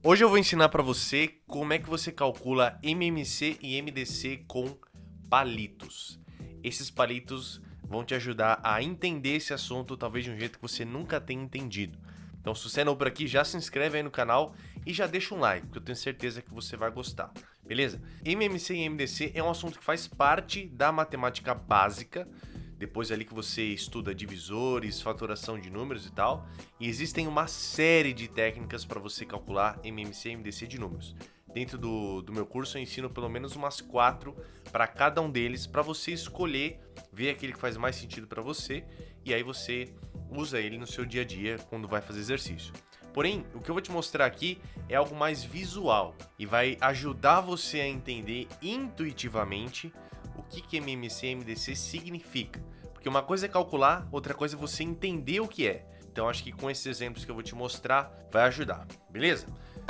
Hoje eu vou ensinar para você como é que você calcula MMC e MDC com palitos. Esses palitos vão te ajudar a entender esse assunto talvez de um jeito que você nunca tenha entendido. Então, se você é novo por aqui, já se inscreve aí no canal e já deixa um like, porque eu tenho certeza que você vai gostar, beleza? MMC e MDC é um assunto que faz parte da matemática básica, depois ali que você estuda divisores, fatoração de números e tal, e existem uma série de técnicas para você calcular MMC e MDC de números. Dentro do meu curso eu ensino pelo menos umas 4 para cada um deles, para você escolher, ver aquele que faz mais sentido para você, e aí você usa ele no seu dia a dia quando vai fazer exercício. Porém, o que eu vou te mostrar aqui é algo mais visual e vai ajudar você a entender intuitivamente o que MMC e MDC significa. Porque uma coisa é calcular, outra coisa é você entender o que é. Então acho que com esses exemplos que eu vou te mostrar vai ajudar, beleza?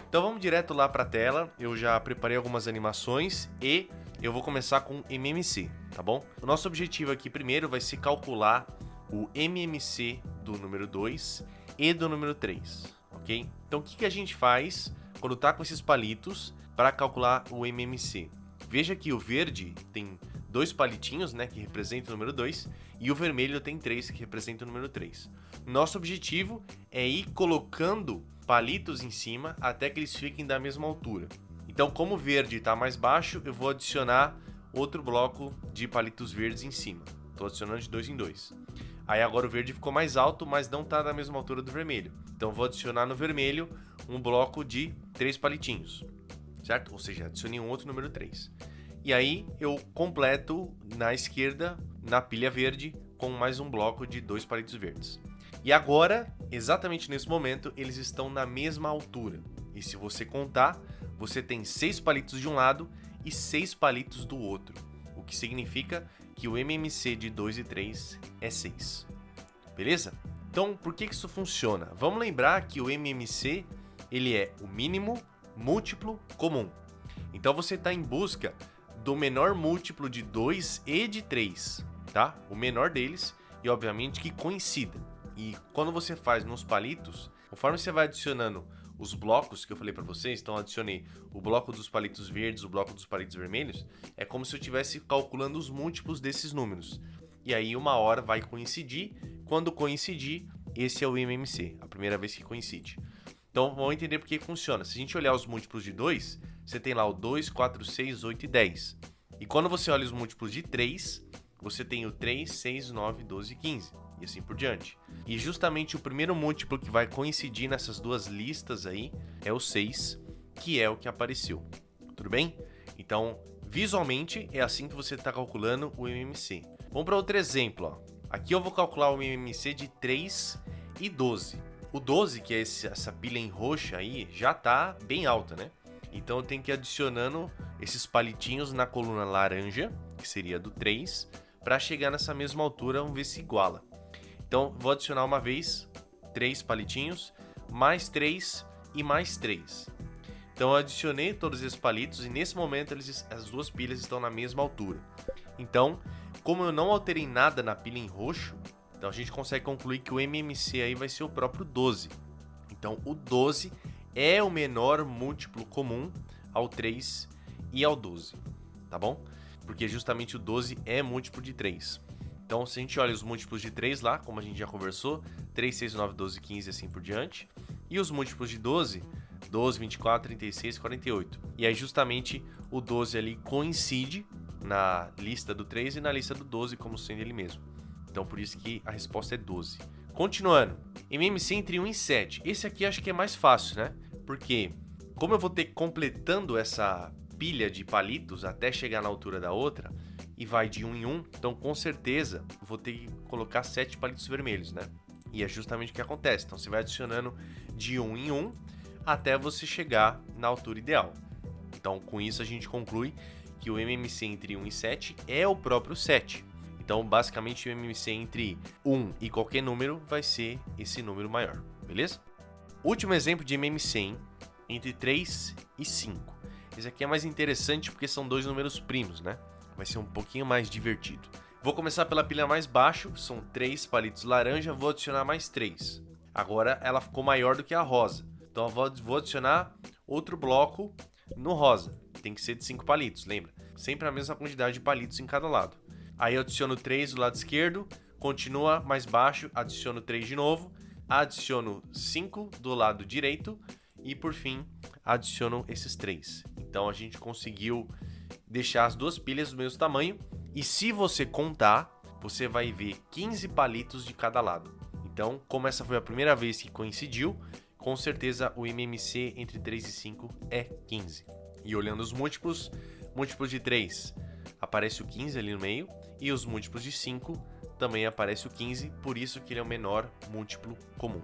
Então vamos direto lá para a tela, eu já preparei algumas animações e eu vou começar com MMC, tá bom? O nosso objetivo aqui primeiro vai ser calcular o MMC do número 2 e do número 3, ok? Então o que a gente faz quando tá com esses palitos para calcular o MMC? Veja que o verde tem 2 palitinhos, né, que representam o número 2, e o vermelho tem 3, que representa o número 3. Nosso objetivo é ir colocando palitos em cima até que eles fiquem da mesma altura. Então, como o verde está mais baixo, eu vou adicionar outro bloco de palitos verdes em cima. Estou adicionando de 2 em 2. Aí agora o verde ficou mais alto, mas não está da mesma altura do vermelho. Então, vou adicionar no vermelho um bloco de 3 palitinhos, certo? Ou seja, adicionei um outro número 3. E aí eu completo na esquerda, na pilha verde, com mais um bloco de 2 palitos verdes. E agora, exatamente nesse momento, eles estão na mesma altura. E se você contar, você tem 6 palitos de um lado e 6 palitos do outro. O que significa que o MMC de 2 e 3 é 6. Beleza? Então, por que isso funciona? Vamos lembrar que o MMC ele é o mínimo múltiplo comum. Então você está em busca do menor múltiplo de 2 e de 3, tá? O menor deles e, obviamente, que coincida. E quando você faz nos palitos, conforme você vai adicionando os blocos que eu falei para vocês, então adicionei o bloco dos palitos verdes, o bloco dos palitos vermelhos, é como se eu estivesse calculando os múltiplos desses números. E aí uma hora vai coincidir, quando coincidir, esse é o MMC, a primeira vez que coincide. Então vamos entender por que funciona. Se a gente olhar os múltiplos de 2, você tem lá o 2, 4, 6, 8 e 10. E quando você olha os múltiplos de 3, você tem o 3, 6, 9, 12 e 15. E assim por diante. E justamente o primeiro múltiplo que vai coincidir nessas duas listas aí é o 6, que é o que apareceu. Tudo bem? Então, visualmente, é assim que você está calculando o MMC. Vamos para outro exemplo. Ó. Aqui eu vou calcular o MMC de 3 e 12. O 12, que é essa pilha em roxa aí, já está bem alta, né? Então eu tenho que ir adicionando esses palitinhos na coluna laranja, que seria do 3, para chegar nessa mesma altura, vamos ver se iguala. Então vou adicionar uma vez 3 palitinhos, mais 3 e mais 3. Então eu adicionei todos esses palitos e nesse momento as duas pilhas estão na mesma altura. Então, como eu não alterei nada na pilha em roxo, então a gente consegue concluir que o MMC aí vai ser o próprio 12. Então o 12 é o menor múltiplo comum ao 3 e ao 12, tá bom? Porque justamente o 12 é múltiplo de 3. Então, se a gente olha os múltiplos de 3 lá, como a gente já conversou, 3, 6, 9, 12, 15 e assim por diante. E os múltiplos de 12, 12, 24, 36, 48. E aí justamente o 12 ali coincide na lista do 3 e na lista do 12 como sendo ele mesmo. Então, por isso que a resposta é 12. Continuando, MMC entre 1 e 7. Esse aqui acho que é mais fácil, né? Porque como eu vou ter completando essa pilha de palitos até chegar na altura da outra, e vai de 1 em 1, então com certeza vou ter que colocar 7 palitos vermelhos, né? E é justamente o que acontece. Então você vai adicionando de 1 em 1 até você chegar na altura ideal. Então com isso a gente conclui que o MMC entre 1 e 7 é o próprio 7. Então, basicamente, o MMC entre 1 e qualquer número vai ser esse número maior, beleza? Último exemplo de MMC, hein? Entre 3 e 5. Esse aqui é mais interessante porque são 2 números primos, né? Vai ser um pouquinho mais divertido. Vou começar pela pilha mais baixo, são 3 palitos laranja, vou adicionar mais 3. Agora ela ficou maior do que a rosa. Então eu vou adicionar outro bloco no rosa. Tem que ser de 5 palitos, lembra? Sempre a mesma quantidade de palitos em cada lado. Aí eu adiciono 3 do lado esquerdo, continua mais baixo, adiciono 3 de novo, adiciono 5 do lado direito e por fim adiciono esses 3. Então a gente conseguiu deixar as duas pilhas do mesmo tamanho e se você contar, você vai ver 15 palitos de cada lado. Então, como essa foi a primeira vez que coincidiu, com certeza o MMC entre 3 e 5 é 15. E olhando os múltiplos de 3 aparece o 15 ali no meio e os múltiplos de 5 também aparece o 15, por isso que ele é o menor múltiplo comum.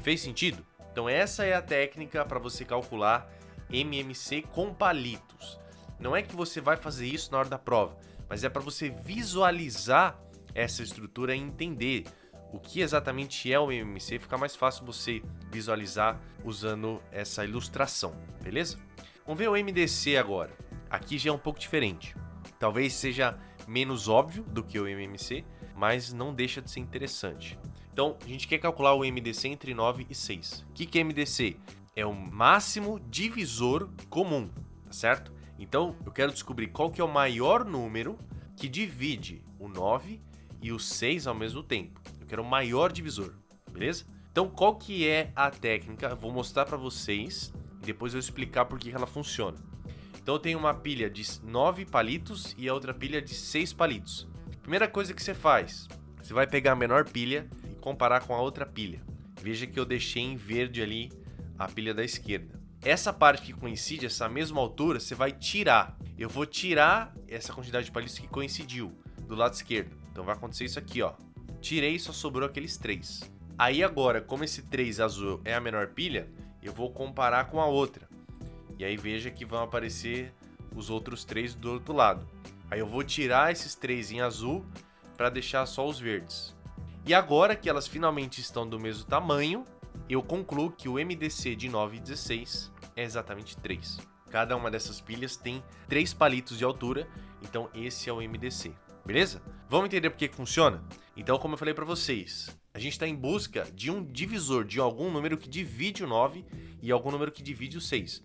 Fez sentido? Então essa é a técnica para você calcular MMC com palitos. Não é que você vai fazer isso na hora da prova, mas é para você visualizar essa estrutura e entender o que exatamente é o MMC, fica mais fácil você visualizar usando essa ilustração, beleza? Vamos ver o MDC agora. Aqui já é um pouco diferente. Talvez seja menos óbvio do que o MMC, mas não deixa de ser interessante. Então, a gente quer calcular o MDC entre 9 e 6. O que é MDC? É o máximo divisor comum, tá certo? Então, eu quero descobrir qual que é o maior número que divide o 9 e o 6 ao mesmo tempo. Eu quero o maior divisor, beleza? Então, qual que é a técnica? Eu vou mostrar para vocês e depois eu vou explicar por que ela funciona. Então, eu tenho uma pilha de 9 palitos e a outra pilha de 6 palitos. Primeira coisa que você faz, você vai pegar a menor pilha e comparar com a outra pilha. Veja que eu deixei em verde ali a pilha da esquerda. Essa parte que coincide, essa mesma altura, você vai tirar. Eu vou tirar essa quantidade de palitos que coincidiu do lado esquerdo. Então vai acontecer isso aqui, ó. Tirei e só sobrou aqueles 3. Aí agora, como esse 3 azul é a menor pilha, eu vou comparar com a outra. E aí veja que vão aparecer os outros 3 do outro lado. Aí eu vou tirar esses 3 em azul para deixar só os verdes. E agora que elas finalmente estão do mesmo tamanho, eu concluo que o MDC de 9 e 16 é exatamente 3. Cada uma dessas pilhas tem 3 palitos de altura, então esse é o MDC. Beleza? Vamos entender por que funciona? Então, como eu falei para vocês, a gente está em busca de um divisor, de algum número que divide o 9 e algum número que divide o 6.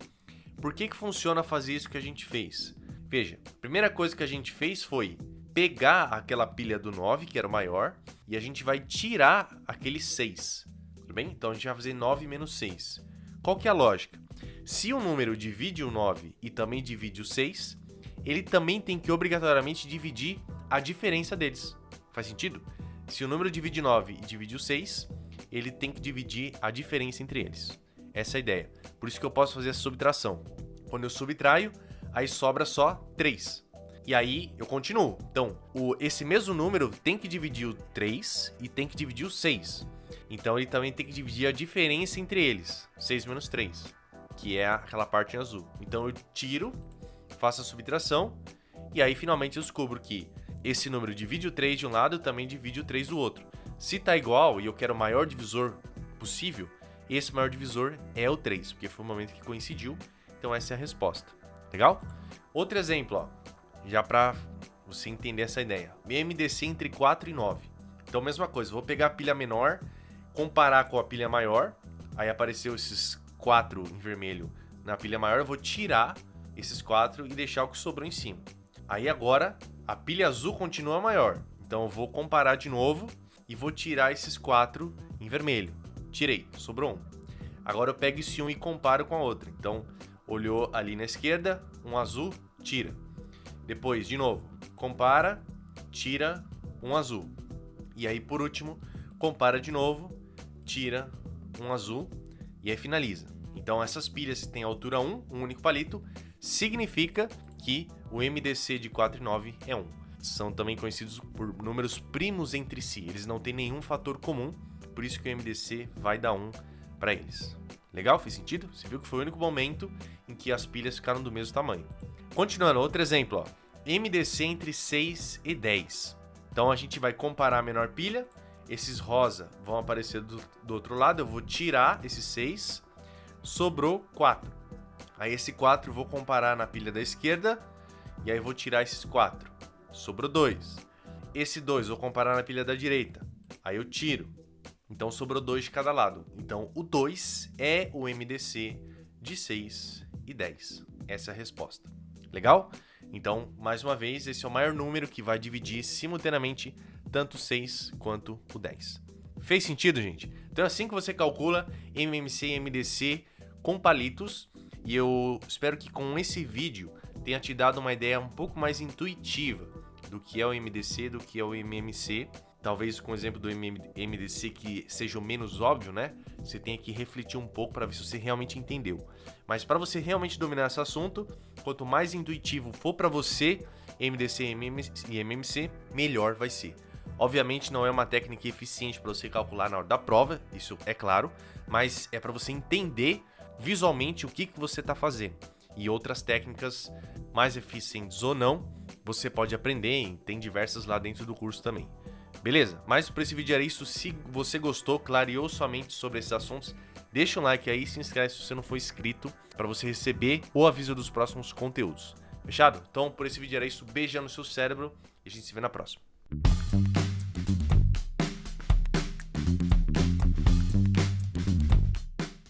Por que funciona fazer isso que a gente fez? Veja, a primeira coisa que a gente fez foi pegar aquela pilha do 9, que era o maior, e a gente vai tirar aquele 6. Tudo bem? Então a gente vai fazer 9 menos 6. Qual que é a lógica? Se um número divide o 9 e também divide o 6, ele também tem que obrigatoriamente dividir a diferença deles. Faz sentido? Se o número divide 9 e divide o 6, ele tem que dividir a diferença entre eles. Essa é a ideia. Por isso que eu posso fazer essa subtração. Quando eu subtraio, aí sobra só 3. E aí eu continuo. Então, esse mesmo número tem que dividir o 3 e tem que dividir o 6. Então ele também tem que dividir a diferença entre eles. 6 menos 3, que é aquela parte em azul. Então eu tiro, faço a subtração e aí finalmente eu descubro que esse número divide o 3 de um lado e também divide o 3 do outro. Se tá igual e eu quero o maior divisor possível, esse maior divisor é o 3, porque foi o momento que coincidiu. Então essa é a resposta. Legal? Outro exemplo, ó, já para você entender essa ideia. MDC entre 4 e 9. Então mesma coisa, vou pegar a pilha menor, comparar com a pilha maior, aí apareceu esses 4 em vermelho na pilha maior, eu vou tirar esses 4 e deixar o que sobrou em cima. Aí agora a pilha azul continua maior, então eu vou comparar de novo e vou tirar esses 4 em vermelho. Tirei, sobrou 1. Agora eu pego esse 1 e comparo com a outra. Então, olhou ali na esquerda, um azul, tira. Depois, de novo, compara, tira um azul. E aí, por último, compara de novo, tira um azul e aí finaliza. Então, essas pilhas que têm altura 1, um único palito, significa que o MDC de 4 e 9 é 1. São também conhecidos por números primos entre si. Eles não têm nenhum fator comum, por isso que o MDC vai dar 1 para eles. Legal? Fez sentido? Você viu que foi o único momento em que as pilhas ficaram do mesmo tamanho. Continuando, outro exemplo, ó. MDC entre 6 e 10. Então a gente vai comparar a menor pilha, esses rosa vão aparecer do outro lado, eu vou tirar esses 6, sobrou 4. Aí esse 4 eu vou comparar na pilha da esquerda, e aí eu vou tirar esses 4, sobrou 2. Esse 2 eu vou comparar na pilha da direita, aí eu tiro, então sobrou 2 de cada lado. Então o 2 é o MDC de 6 e 10. Essa é a resposta. Legal? Então, mais uma vez, esse é o maior número que vai dividir simultaneamente tanto o 6 quanto o 10. Fez sentido, gente? Então é assim que você calcula MMC e MDC com palitos. E eu espero que com esse vídeo tenha te dado uma ideia um pouco mais intuitiva do que é o MDC, do que é o MMC. Talvez com o exemplo do MDC que seja o menos óbvio, né? Você tenha que refletir um pouco para ver se você realmente entendeu. Mas para você realmente dominar esse assunto, quanto mais intuitivo for para você, MDC e MMC, melhor vai ser. Obviamente não é uma técnica eficiente para você calcular na hora da prova, isso é claro, mas é para você entender visualmente o que você está fazendo. E outras técnicas mais eficientes ou não, você pode aprender e tem diversas lá dentro do curso também. Beleza? Mas por esse vídeo era isso. Se você gostou, clareou sua mente sobre esses assuntos, deixa um like aí e se inscreve se você não for inscrito para você receber o aviso dos próximos conteúdos. Fechado? Então por esse vídeo era isso. Beijão no seu cérebro e a gente se vê na próxima.